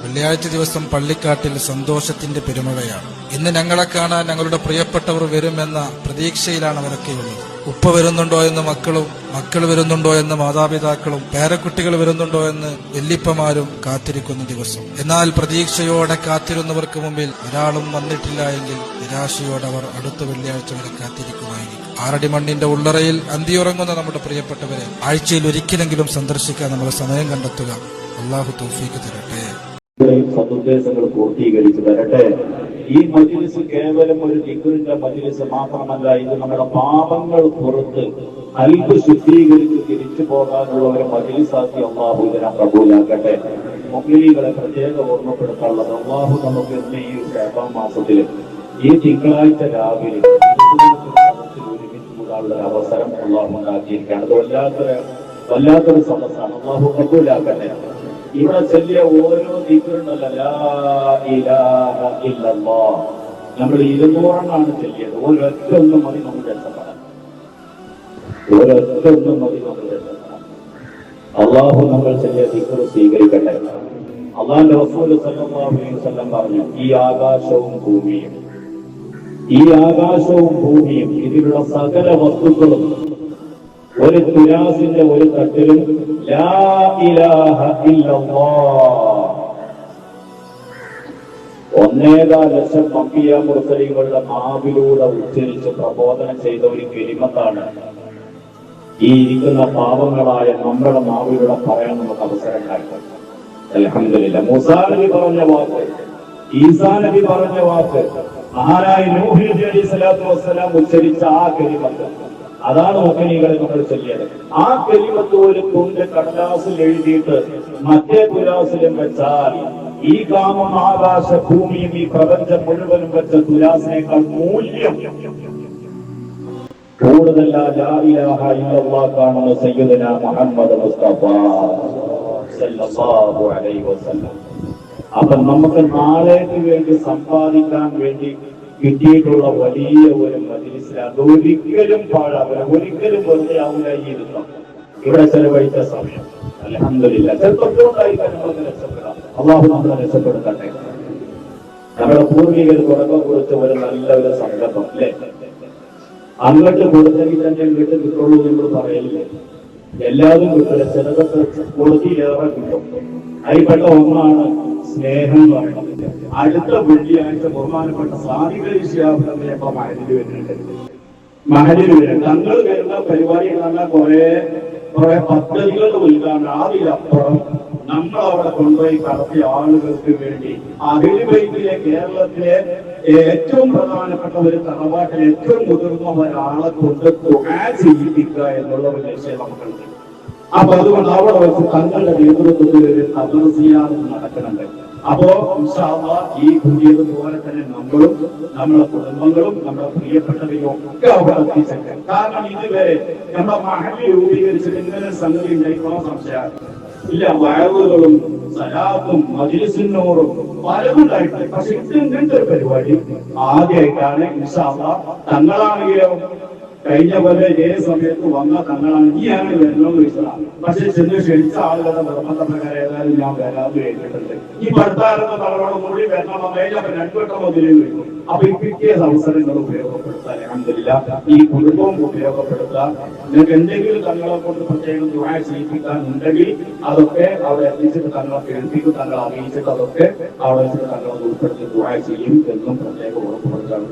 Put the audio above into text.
വെള്ളിയാഴ്ച ദിവസം പള്ളിക്കാട്ടിൽ സന്തോഷത്തിന്റെ പെരുമഴയാണ്. ഇന്ന് ഞങ്ങളെ കാണാൻ ഞങ്ങളുടെ പ്രിയപ്പെട്ടവർ വരുമെന്ന പ്രതീക്ഷയിലാണ് അവരൊക്കെയുള്ളത്. ഉപ്പ വരുന്നുണ്ടോ എന്ന് മക്കളും, മക്കൾ വരുന്നുണ്ടോ എന്ന് മാതാപിതാക്കളും, പേരക്കുട്ടികൾ വരുന്നുണ്ടോ എന്ന് വല്യപ്പമാരും കാത്തിരിക്കുന്ന ദിവസം. എന്നാൽ പ്രതീക്ഷയോടെ കാത്തിരുന്നവർക്ക് മുമ്പിൽ ഒരാളും വന്നിട്ടില്ല എങ്കിൽ നിരാശയോടെ അവർ അടുത്ത വെള്ളിയാഴ്ച വരെ കാത്തിരിക്കുമായിരിക്കും. ആറടി മണ്ണിന്റെ ഉള്ളറയിൽ അന്തിയുറങ്ങുന്ന നമ്മുടെ പ്രിയപ്പെട്ടവരെ ആഴ്ചയിൽ ഒരിക്കലെങ്കിലും സന്ദർശിക്കാൻ നമ്മൾ സമയം കണ്ടെത്തുക. അള്ളാഹു തൗഫീഖ് തരട്ടെ. സദുദ്ദേശങ്ങൾ പൂർത്തീകരിച്ചു തരട്ടെ. ഈ മജ്‌ലിസ് കേവലം ഒരു ദിക്റിന്റെ മജ്‌ലിസ് മാത്രമല്ല, ഇത് നമ്മുടെ പാപങ്ങൾ പുറത്ത് കൽബ് ശുദ്ധീകരിച്ച് തിരിച്ചു പോകാനുള്ള ഒരു മജ്‌ലിസാക്കി അള്ളാഹു ഇതിനെ കബൂലാക്കട്ടെ. മുഅ്മിനീകളെ പ്രത്യേകം ഓർമ്മപ്പെടുത്താനുള്ളത്, അള്ളാഹു നമുക്ക് ഇന്ന് ഈ ശഅബാൻ മാസത്തിൽ ഈ തിങ്കളാഴ്ച രാവിലെ ഒരുമിച്ച് കൂടാനുള്ള അവസരം അള്ളാഹു ഉണ്ടാക്കിയിരിക്കുകയാണ്. അത് വല്ലാത്തൊരു സദസ്സാണ്. അള്ളാഹു കബൂലാക്കട്ടെ. ഇവിടെ ചെല്ലിയ ഓരോ ദിക്റുണ്ടല്ലോ, ലാ ഇലാഹ ഇല്ലല്ലാഹ്, നമ്മൾ 200 ചെല്ലിയത്. ഒരൊറ്റ ഒന്നും മതി നമ്മൾ രക്ഷപ്പെടാൻ, ഒരൊറ്റ ഒന്നും മതി നമ്മൾ രക്ഷപ്പെടാൻ. അള്ളാഹു നമ്മൾ ചെല്ലിയ ദിക്ർ സ്വീകരിക്കട്ടെ. അള്ളാഹുവിന്റെ റസൂൽ സല്ലല്ലാഹു അലൈഹി വസല്ലം പറഞ്ഞു, ഈ ആകാശവും ഭൂമിയും ഇതിലുള്ള സകല വസ്തുക്കളും ഒരു തുലാസിന്റെ ഒരു തട്ടിലും ലാ ഇലാഹ ഇല്ലല്ലാഹ് 1,400,000 അംബിയ മുർസലീങ്ങളുടെ നാവിലൂടെ ഉച്ചരിച്ച് പ്രബോധനം ചെയ്ത ഒരു കലിമത്താണ് ഈ ഇരിക്കുന്ന പാവങ്ങളായ നമ്മുടെ നാവിലൂടെ പറയാൻ നമുക്ക് അവസരം ഉണ്ടായിരുന്നു. അൽഹംദുലില്ലാഹ്. മൂസാ നബി പറഞ്ഞ വാക്ക്, ഈസാ നബി പറഞ്ഞ വാക്ക്, മഹാനായ നൂഹ് നബി അലൈഹി സ്വലാത്തു വസ്സലാം ഉച്ചരിച്ച ആ കലിമത്ത്, അതാണ് മുഅ്മിനീകളെ നമ്മൾ ചൊല്ലിയത്. ആ കലിമത്ത് ഒരു തുണ്ട് കടലാസിൽ എഴുതിയിട്ട് മറ്റേ തുലാസിലും വെച്ചാൽ ഈ കാമം ആകാശ ഭൂമിയും ഈ പ്രപഞ്ചം മുഴുവനും വെച്ച തുലാസിനേക്കാൾ മൂല്യം കൂടുതൽ ലാ ഇലാഹ ഇല്ലല്ലാഹ് കാണുന്ന സയ്യിദുനാ മുഹമ്മദ് മുസ്തഫ സല്ലല്ലാഹു അലൈഹി വസല്ലം. അപ്പൊ നമുക്ക് നാളേക്ക് വേണ്ടി സമ്പാദിക്കാൻ വേണ്ടി കിട്ടിയിട്ടുള്ള വലിയ ഒരു മജ്‌ലിസിൽ അതൊരിക്കലും പാഴാവില്ല, ഒരിക്കലും വെറുതെ ആവില്ല. ഈ ഇരുത്തം ഇവിടെ ചെലവഴിച്ച സമയം അൽഹംദുലില്ലാഹ് ചെറുപ്പത്തോണ്ടായിരിക്കാൻ നമ്മളൊന്ന് രക്ഷപ്പെടാം. അള്ളാഹു നമ്മളെ രക്ഷപ്പെടുത്തട്ടെ. നമ്മുടെ പൂർവികർ തുടക്കം കുറിച്ച ഒരു നല്ല ഒരു സങ്കല്പം അല്ലേ, അങ്ങോട്ട് കൊടുത്തെങ്കിൽ തന്നെ ഇങ്ങോട്ട് കിട്ടുള്ളൂ നമ്മൾ പറയില്ലേ. എല്ലാവരും കിട്ടില്ല, ചിലതൊക്കെ കൊടുത്തിലേറെ കിട്ടും. അതിൽപ്പെട്ട ഒന്നാണ് സ്നേഹം എന്ന് പറയുന്നത്. അടുത്ത വെള്ളിയാഴ്ച ബഹുമാനപ്പെട്ട സാദിഖ് മഹലിൽ വരുന്നുണ്ട്. തങ്ങൾ വരുന്ന പരിപാടി പറഞ്ഞാൽ കുറെ പദ്ധതികളുടെ ഉദ്ഘാടനം. അതിലപ്പുറം നമ്മൾ അവിടെ കൊണ്ടുപോയി കടത്തിയ ആളുകൾക്ക് വേണ്ടി അഹ്ലു ബൈത്തിലെ കേരളത്തിലെ ഏറ്റവും പ്രധാനപ്പെട്ട ഒരു തറവാട്ടിൽ ഏറ്റവും മുതിർന്ന ഒരാളെ കൊണ്ട് ദുആ ചെയ്യിപ്പിക്കുക എന്നുള്ള ഒരു ലക്ഷ്യം നമുക്കുണ്ട്. അപ്പൊ അതുകൊണ്ട് അവിടെ വെച്ച് തങ്ങളുടെ നേതൃത്വത്തിൽ ഒരു ഖബർ സിയാറത്ത് നടക്കുന്നുണ്ട്. അപ്പോ ഇൻഷാ അല്ലാഹ് ഈ കൂടിയതുപോലെ തന്നെ നമ്മളും നമ്മുടെ കുടുംബങ്ങളും നമ്മുടെ പ്രിയപ്പെട്ടവരും ഒക്കെ അവിടെ എത്തിച്ചേക്കെ. കാരണം ഇതുവരെ നമ്മുടെ മഹല്ല് രൂപീകരിച്ചിട്ട് ഇങ്ങനെ സംഗതി ഉണ്ടായിക്കോളാം സംശയം ഇല്ല. വയറുകളും സലാത്തും മജ്‌ലിസുന്നൂറും പലതുണ്ടായിട്ടുണ്ട്. പക്ഷെ ഇങ്ങനത്തെ ഒരു പരിപാടി ആദ്യമായിട്ടാണ്. ഇൻഷാ അല്ലാഹ് തങ്ങളാണെങ്കിലും കഴിഞ്ഞ പോലെ ഇതേ സമയത്ത് വന്ന തങ്ങളാണ് ഈ ആണ് വരണമെന്ന് വെച്ചതാണ്. പക്ഷെ ചെന്ന് ക്ഷണിച്ച ആളുകളുടെ നിർബന്ധപ്രകാരം ഏതായാലും ഞാൻ വരാതെ കേട്ടിട്ടുണ്ട്. ഈ ഭർത്താവിന്റെ തലവോട് കൂടി വരണം വന്നതിൽ അപ്പൊ 2 വട്ടം മുതലേന്ന് വരും. അപ്പൊ ഈ കിട്ടിയ അവസരങ്ങൾ ഉപയോഗപ്പെടുത്താൻ അൽഹംദുലില്ലാഹ് ഈ കുടുംബവും ഉപയോഗപ്പെടുത്താൻ. നിങ്ങൾക്ക് എന്തെങ്കിലും തങ്ങളെ കൊണ്ട് പ്രത്യേകം ദുആ ചെയ്യിപ്പിക്കാനുണ്ടെങ്കിൽ അതൊക്കെ അവിടെ എത്തിച്ചിട്ട് തങ്ങളെ കേൾപ്പിക്കും, തങ്ങളെ അറിയിച്ചിട്ട് അതൊക്കെ അവിടെ വെച്ചിട്ട് തങ്ങളെ ഉൾപ്പെടുത്തി ദുആ ചെയ്യും എന്നും പ്രത്യേകം ഉറപ്പുവരുത്താൻ.